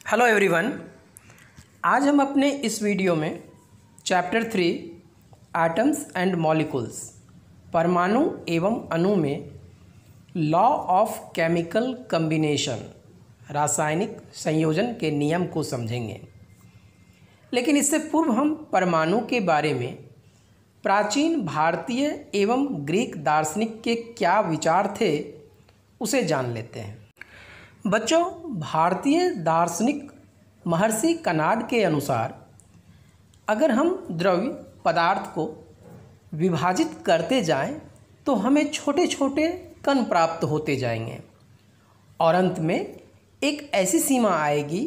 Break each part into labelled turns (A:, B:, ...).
A: Hello everyone. आज हम अपने इस वीडियो में चैप्टर 3 एटम्स एंड मॉलिक्यूल्स परमाणु एवं अणु में लॉ ऑफ केमिकल कम्बिनेशन रासायनिक संयोजन के नियम को समझेंगे। लेकिन इससे पूर्व हम परमाणु के बारे में प्राचीन भारतीय एवं ग्रीक दार्शनिक के क्या विचार थे उसे जान लेते हैं। बच्चों, भारतीय दार्शनिक महर्षि कनाड के अनुसार अगर हम द्रव्य पदार्थ को विभाजित करते जाएं तो हमें छोटे छोटे कण प्राप्त होते जाएंगे और अंत में एक ऐसी सीमा आएगी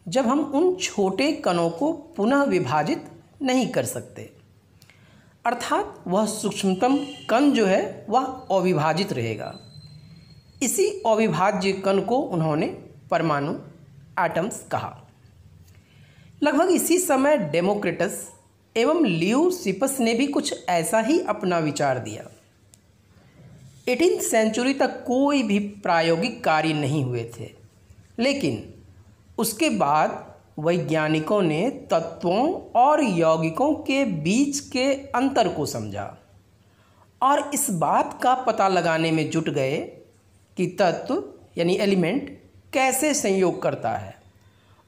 A: जब हम उन छोटे कणों को पुनः विभाजित नहीं कर सकते, अर्थात वह सूक्ष्मतम कण जो है वह अविभाजित रहेगा। इसी अविभाज्य कण को उन्होंने परमाणु एटम्स कहा। लगभग इसी समय डेमोक्रिटस एवं ल्यूसिपस ने भी कुछ ऐसा ही अपना विचार दिया। 18वीं सेंचुरी तक कोई भी प्रायोगिक कार्य नहीं हुए थे, लेकिन उसके बाद वैज्ञानिकों ने तत्वों और यौगिकों के बीच के अंतर को समझा और इस बात का पता लगाने में जुट गए कि तत्व यानी एलिमेंट कैसे संयोग करता है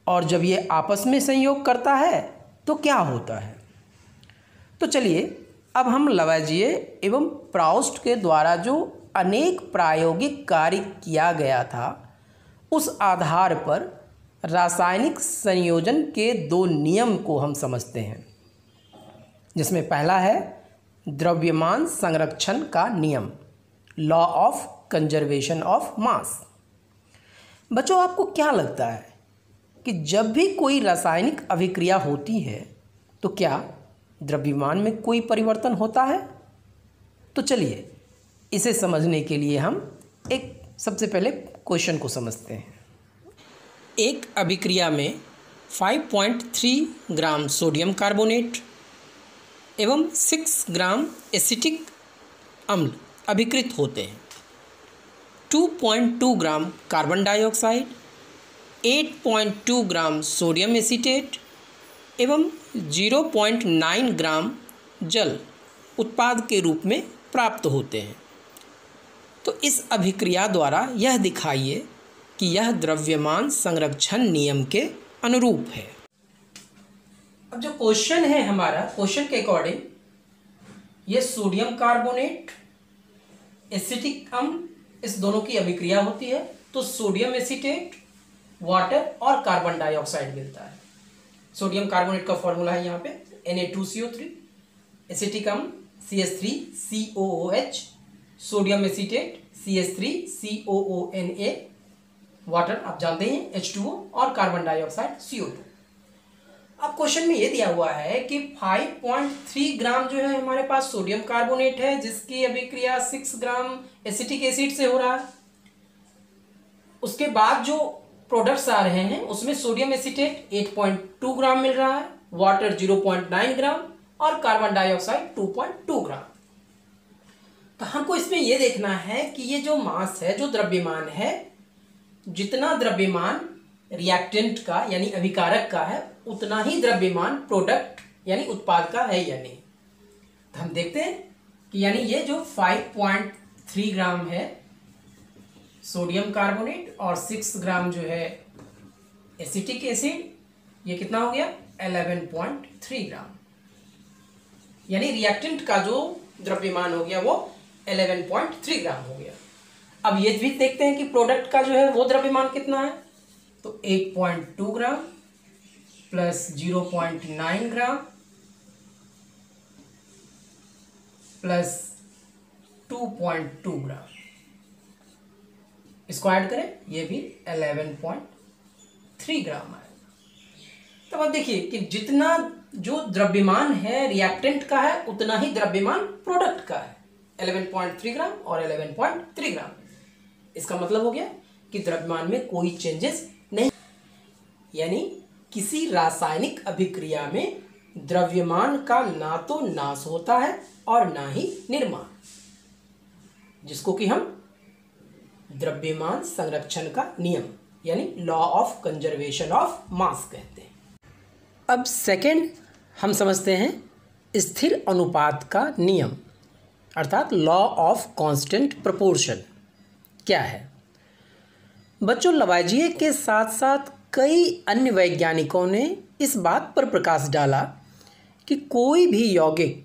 A: और जब ये आपस में संयोग करता है तो क्या होता है। तो चलिए अब हम लवैजिये एवं प्राउस्ट के द्वारा जो अनेक प्रायोगिक कार्य किया गया था उस आधार पर रासायनिक संयोजन के दो नियम को हम समझते हैं, जिसमें पहला है द्रव्यमान संरक्षण का नियम, law of conservation of mass. बच्चों, आपको क्या लगता है कि जब भी कोई रासायनिक अभिक्रिया होती है तो क्या द्रव्यमान में कोई परिवर्तन होता है? तो चलिए इसे समझने के लिए हम एक सबसे पहले क्वेश्चन को समझते हैं। एक अभिक्रिया में 5.3 ग्राम सोडियम कार्बोनेट एवं 6 ग्राम एसिटिक अम्ल अभिकृत होते हैं। 2.2 gram carbon dioxide, 8.2 gram sodium acetate एवं 0.9 ग्राम जल उत्पाद के रूप में प्राप्त होते हैं। तो इस अभिक्रिया द्वारा यह दिखाइए कि यह द्रव्यमान संरक्षण नियम के अनुरूप है। अब जो क्वेश्चन है हमारा, क्वेश्चन के अकॉर्डिंग ये सोडियम कार्बोनेट एसिटिक अम्ल इस दोनों की अभिक्रिया होती है तो सोडियम एसीटेट, वाटर और कार्बन डाइऑक्साइड मिलता है। सोडियम कार्बोनेट का फॉर्मूला है यहाँ पे Na2CO3, एसिटिक अम्ल CH3COOH, sodium acetate CH3COONA, water आप जानते हैं H2O और कार्बन डाइऑक्साइड CO2। अब क्वेश्चन में ये दिया हुआ है कि 5.3 ग्राम जो है हमारे पास सोडियम कार्बोनेट है जिसकी अभिक्रिया 6 ग्राम एसिटिक एसिड से हो रहा है। उसके बाद जो प्रोडक्ट्स आ रहे हैं उसमें सोडियम एसीटेट 8.2 ग्राम मिल रहा है, वाटर 0.9 ग्राम और कार्बन डाइऑक्साइड 2.2 ग्राम। तो हमको इसमें यह देखना है कि ये जो मास है, जो द्रव्यमान है, जितना द्रव्यमान रिएक्टेंट का यानी अभिकारक का है उतना ही द्रव्यमान प्रोडक्ट यानी उत्पाद का है या नहीं। तो हम देखते हैं कि यानी ये जो 5.3 ग्राम है सोडियम कार्बोनेट और 6 ग्राम जो है एसिटिक एसिड, ये कितना हो गया 11.3 ग्राम, यानी रिएक्टेंट का जो द्रव्यमान हो गया वो 11.3 ग्राम हो गया। अब ये भी देखते हैं कि प्रोडक्ट का जो है वो द्रव्यमान कितना है, तो 8.2 ग्राम प्लस 0.9 ग्राम प्लस 2.2 ग्राम, इसको ऐड करें ये भी 11.3 ग्राम आएगा। तब अब देखिए कि जितना जो द्रव्यमान है रिएक्टेंट का है उतना ही द्रव्यमान प्रोडक्ट का है, 11.3 ग्राम और 11.3 ग्राम। इसका मतलब हो गया कि द्रव्यमान में कोई चेंजेस नहीं, यानी किसी रासायनिक अभिक्रिया में द्रव्यमान का ना तो नाश होता है और ना ही निर्माण, जिसको कि हम द्रव्यमान संरक्षण का नियम यानी law of conservation of mass कहते हैं। अब सेकंड हम समझते हैं स्थिर अनुपात का नियम, अर्थात लॉ ऑफ कांस्टेंट प्रोपोर्शन क्या है। बच्चों, लवाइजिए के साथ साथ कई अन्य वैज्ञानिकों ने इस बात पर प्रकाश डाला कि कोई भी यौगिक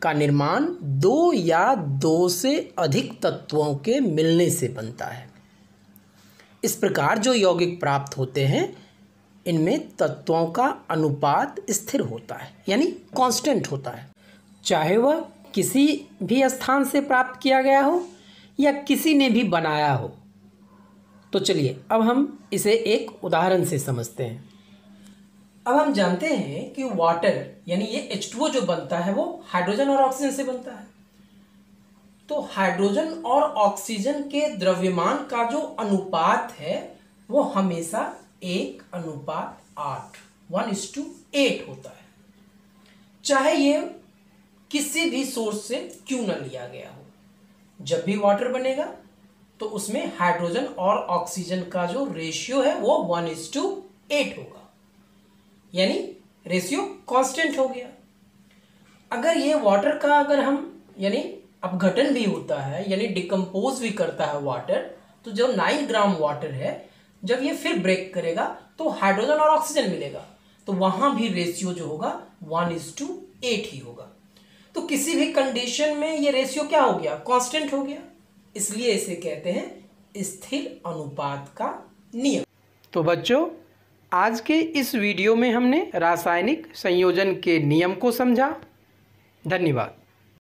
A: का निर्माण दो या दो से अधिक तत्वों के मिलने से बनता है। इस प्रकार जो यौगिक प्राप्त होते हैं इनमें तत्वों का अनुपात स्थिर होता है, यानी कांस्टेंट होता है, चाहे वह किसी भी स्थान से प्राप्त किया गया हो या किसी ने भी बनाया हो। तो चलिए अब हम इसे एक उदाहरण से समझते हैं। अब हम जानते हैं कि वाटर यानी ये H2O जो बनता है वो हाइड्रोजन और ऑक्सीजन से बनता है। तो हाइड्रोजन और ऑक्सीजन के द्रव्यमान का जो अनुपात है वो हमेशा 1:8 1:8 होता है, चाहे ये किसी भी सोर्स से क्यों न लिया गया हो। जब भी वाटर बनेगा तो उसमें हाइड्रोजन और ऑक्सीजन का जो रेशियो है वो 1:8 होगा, यानी रेशियो कांस्टेंट हो गया। अगर ये वाटर का अगर हम यानी अपघटन भी होता है यानी डिकम्पोज भी करता है वाटर, तो जो 9 ग्राम वाटर है जब ये फिर ब्रेक करेगा तो हाइड्रोजन और ऑक्सीजन मिलेगा, तो वहां भी रेशियो जो होगा 1:8 ही होगा। तो किसी भी कंडीशन में ये रेशियो क्या हो गया, कांस्टेंट हो गया, इसलिए इसे कहते हैं स्थिर अनुपात का नियम। तो बच्चों, आज के इस वीडियो में हमने रासायनिक संयोजन के नियम को समझा। धन्यवाद।